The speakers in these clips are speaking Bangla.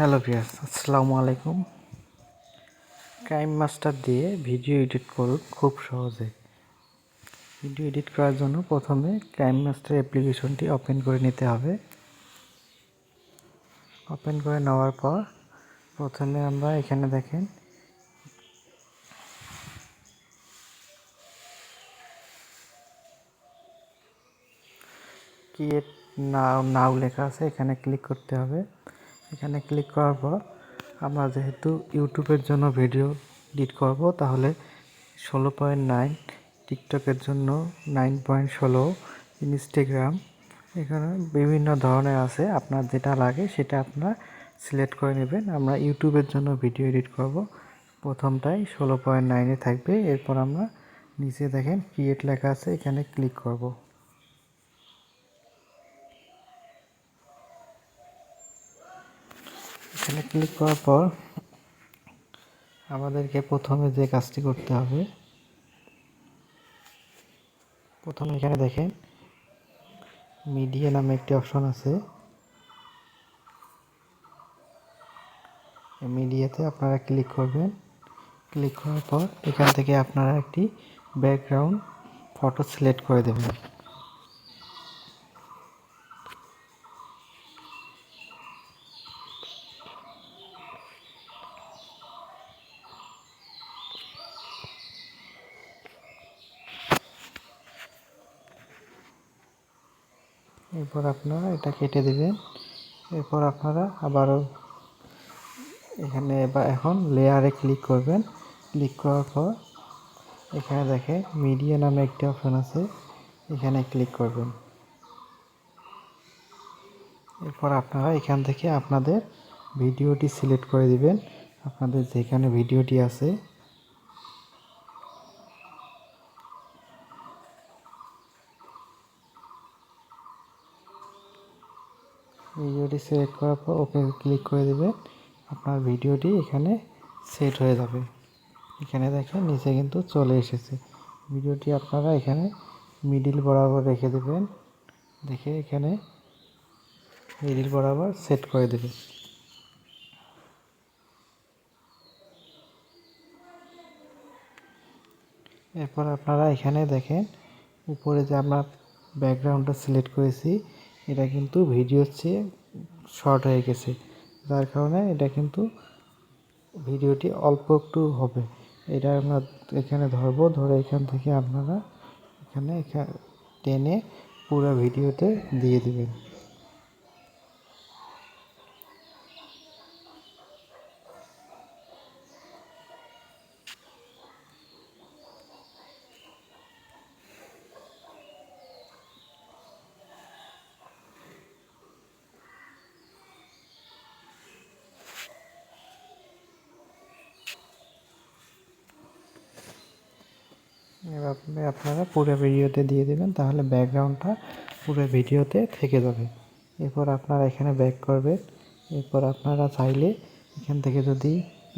হ্যালো ভিউয়ার্স, আসসালামু আলাইকুম। ক্রাইম মাস্টার দিয়ে ভিডিও এডিট করুন খুব সহজে। ভিডিও এডিট করার জন্য প্রথমে ক্রাইম মাস্টার অ্যাপ্লিকেশনটি ওপেন করে নিতে হবে। ওপেন করে নেওয়ার পর প্রথমে আমরা এখানে দেখেন ক্রিয়েট নাও লেখা আছে, এখানে ক্লিক করতে হবে। এখানে ক্লিক করার পর আমরা যেহেতু ইউটিউবের জন্য ভিডিও এডিট করব, তাহলে 16.9, টিকটকের জন্য 9.16, ইনস্টাগ্রাম, এখানে বিভিন্ন ধরনের আছে। আপনার যেটা লাগে সেটা আপনার সিলেক্ট করে নেবেন। আমরা ইউটিউবের জন্য ভিডিও এডিট করব, প্রথমটাই 16.9-এ থাকবে। এরপর আমরা নিচে দেখেন ক্রিয়েট লেখা আছে, এখানে ক্লিক করব। এখানে ক্লিক করার পর আমাদেরকে প্রথমে যে কাজটি করতে হবে, প্রথমে এখানে দেখেন মিডিয়া নামে একটি অপশন আছে। মিডিয়াতে আপনারা ক্লিক করবেন। ক্লিক করার পর এখান থেকে আপনারা একটি ব্যাকগ্রাউন্ড ফটো সিলেক্ট করে দেবেন। এরপর আপনারা এটা কেটে দেবেন। এরপর আপনারা আবারও এখানে এখন লেয়ারে ক্লিক করবেন। ক্লিক করার পর এখানে দেখেন মিডিয়া নামে একটি অপশন আছে, এখানে ক্লিক করবেন। এরপর আপনারা এখান থেকে আপনাদের ভিডিওটি সিলেক্ট করে দিবেন। আপনাদের যেখানে ভিডিওটি আছে ভিডিওটি সিলেক্ট করার পর ওকে ক্লিক করে দেবেন। আপনার ভিডিওটি এখানে সেট হয়ে যাবে। এখানে দেখেন নিচে কিন্তু চলে এসেছে। ভিডিওটি আপনারা এখানে মিডিল বরাবর রেখে দেবেন, দেখে এখানে মিডিল বরাবর সেট করে দেবেন। এরপর আপনারা এখানে দেখেন উপরে যে আমরা ব্যাকগ্রাউন্ডটা সিলেক্ট করেছি, এটা কিন্তু ভিডিওর চেয়ে শর্ট হয়ে গেছে, যার কারণে এটা কিন্তু ভিডিওটি অল্প একটু হবে। এটা আমরা এখানে ধরবো, ধরে এখান থেকে আপনারা এখানে টেনে পুরো ভিডিওতে দিয়ে দিবেন। এভাবে আপনারা পুরো ভিডিওতে দিয়ে দেবেন, তাহলে ব্যাকগ্রাউন্ডটা পুরো ভিডিওতে থেকে যাবে। এরপর আপনারা এখানে ব্যাক করবেন। এরপর আপনারা চাইলে এখান থেকে যদি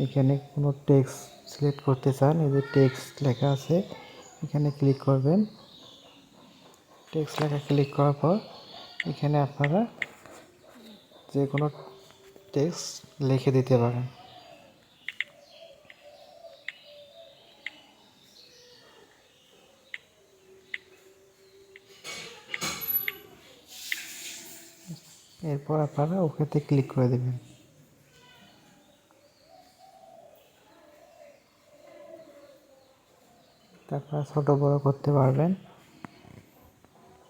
এখানে কোনো টেক্সট সিলেক্ট করতে চান, এই যে টেক্সট লেখা আছে, এখানে ক্লিক করবেন। টেক্সট লেখা ক্লিক করার পর এখানে আপনারা যে কোনো টেক্সট লিখে দিতে পারেন। এরপর আপনারা ওকেতে ক্লিক করে দেবেন। তারপর ছোট বড় করতে পারবেন।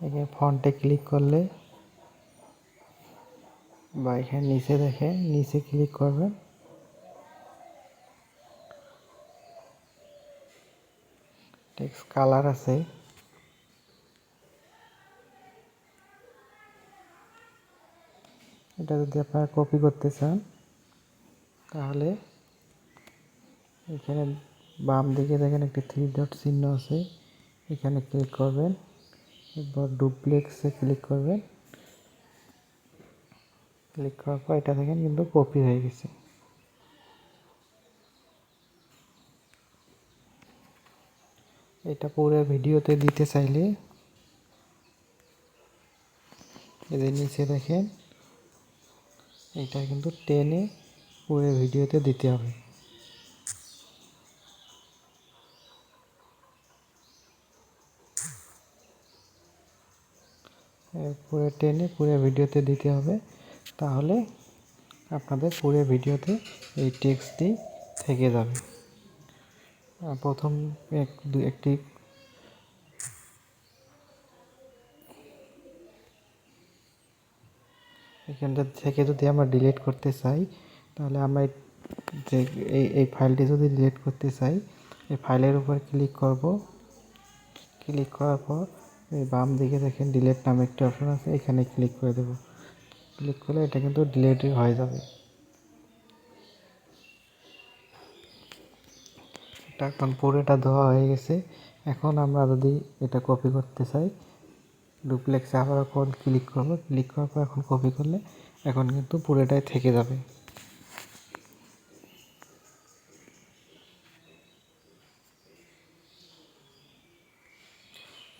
এখানে ফন্টে ক্লিক করলে বা এখানে নিচে দেখে নিচে ক্লিক করবেন। টেক্সট কালার আছে, এটা যদি আপনারা কপি করতে চান তাহলে এখানে বাম দিকে দেখেন একটি 3 ডট চিহ্ন আছে, এখানে ক্লিক করবেন। এরপর ডুপ্লেক্সে ক্লিক করবেন। ক্লিক করার পর এটা দেখেন কিন্তু কপি হয়ে গেছে। এটা পুরো ভিডিওতে দিতে চাইলে এদের নিচে দেখেন এটা কিন্তু টেনে পুরো ভিডিওতে দিতে হবে। পুরো টেনে পুরো ভিডিওতে দিতে হবে, তাহলে আপনাদের পুরো ভিডিওতে এই টেক্সটটি থেকে যাবে। প্রথম একটি এখানটা থেকে যদি আমরা ডিলিট করতে চাই, তাহলে আমরা যে এই ফাইলটি যদি ডিলিট করতে চাই, এই ফাইলের উপর ক্লিক করব। ক্লিক করার পর এই বাম দিকে দেখেন ডিলিট নামে একটি অপশন আছে, এখানে ক্লিক করে দেব। ক্লিক করলে এটা কিন্তু ডিলিট হয়ে যাবে। এটা এখন পুরোটা ধোয়া হয়ে গেছে। এখন আমরা যদি এটা কপি করতে চাই, ডুপ্লেক্সে আবার ক্লিক করব। ক্লিক করার পর এখন কপি করলে এখন কিন্তু পুরোটাই থেকে যাবে।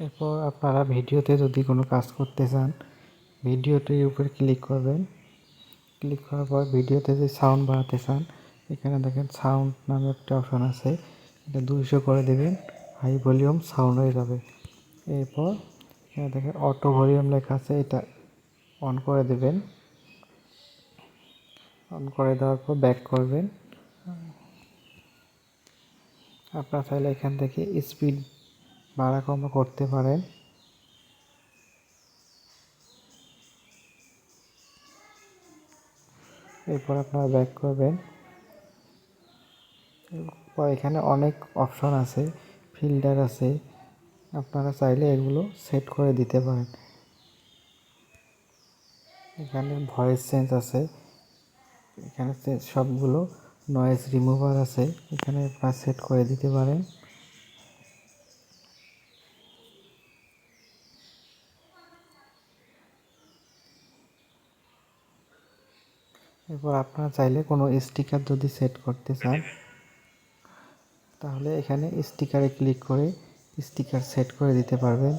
এরপর আপনারা ভিডিওতে যদি কোনো কাজ করতে চান, ভিডিওটির উপরে ক্লিক করবেন। ক্লিক করার পর ভিডিওতে যে সাউন্ড বাড়াতে চান, এখানে দেখেন সাউন্ড নামে একটা অপশন আছে, এটা 200 করে দেবেন, হাই ভলিউম সাউন্ড হয়ে যাবে। এরপর এখানে দেখেন অটো ভলিউম লেখা আছে, এটা অন করে দেবেন। অন করে দেওয়ার পর ব্যাক করবেন। আপনারা চাইলে এখান থেকে স্পিড বাড়া কমা করতে পারেন। এরপর আপনারা ব্যাক করবেন। এরপর এখানে অনেক অপশন আছে, ফিল্টার আছে, আপনারা চাইলে এগুলো সেট করে দিতে পারেন। এখানে ভয়েস চেঞ্জ আছে, এখানে সবগুলো নয়েজ রিমুভার আছে, এখানে আপনারা সেট করে দিতে পারেন। এরপর আপনারা চাইলে কোনো স্টিকার যদি সেট করতে চান, তাহলে এখানে স্টিকারে ক্লিক করে স্টিকার সেট করে দিতে পারবেন।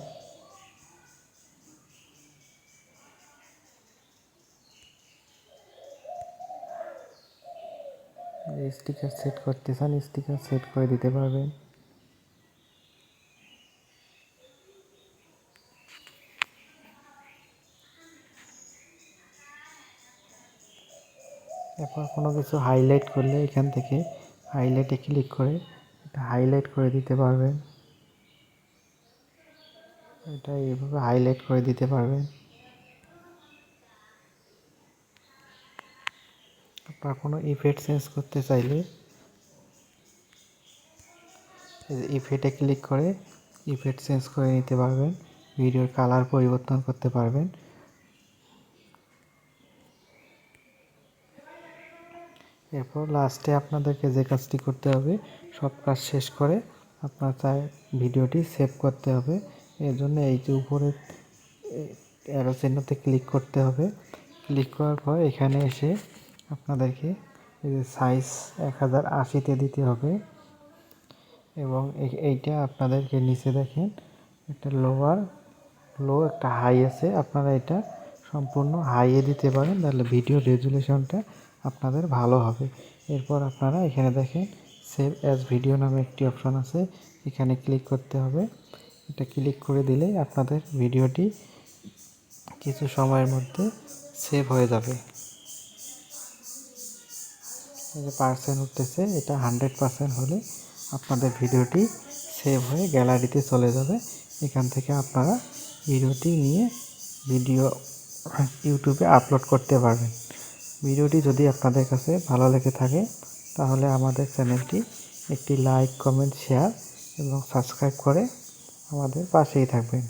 স্টিকার সেট করতে চান, স্টিকার সেট করে দিতে পারবেন। এরপর কোনো কিছু হাইলাইট করলে এখান থেকে হাইলাইটে ক্লিক করে এটা হাইলাইট করে দিতে পারবেন। এটা এইভাবে হাইলাইট করে দিতে পারবেন। আপনারা কোনো ইফেক্ট চেঞ্জ করতে চাইলে ইফেক্টে ক্লিক করে ইফেক্ট চেঞ্জ করে নিতে পারবেন, ভিডিওর কালার পরিবর্তন করতে পারবেন। এরপর লাস্টে আপনাদেরকে যে কাজটি করতে হবে, সব কাজ শেষ করে আপনার ভিডিওটি সেভ করতে হবে। এর জন্য এই যে উপরে অ্যারো চিহ্নতে ক্লিক করতে হবে। ক্লিক করার পর এখানে এসে আপনাদেরকে এই যে সাইজ 1080-তে দিতে হবে, এবং এইটা আপনাদেরকে নিচে দেখেন একটা লো একটা হাই আছে, আপনারা এটা সম্পূর্ণ হাইয়ে দিতে পারেন, তাহলে ভিডিও রেজুলেশনটা আপনাদের ভালো হবে। এরপর আপনারা এখানে দেখেন সেভ অ্যাজ ভিডিও নামে একটি অপশন আছে, এখানে ক্লিক করতে হবে। এটা ক্লিক করে দিলেই আপনাদের ভিডিওটি কিছু সময়ের মধ্যে সেভ হয়ে যাবে। এই যে পার্সেন্ট উঠতেছে, এটা 100% হলে আপনাদের ভিডিওটি সেভ হয়ে গ্যালারিতে চলে যাবে। এখান থেকে আপনারা ভিডিওটি নিয়ে ইউটিউবে আপলোড করতে পারবেন। ভিডিওটি যদি আপনাদের কাছে ভালো লেগে থাকে, তাহলে আমাদের চ্যানেলটি একটি লাইক, কমেন্ট, শেয়ার এবং সাবস্ক্রাইব করে আমাদের পাশেই থাকবেন।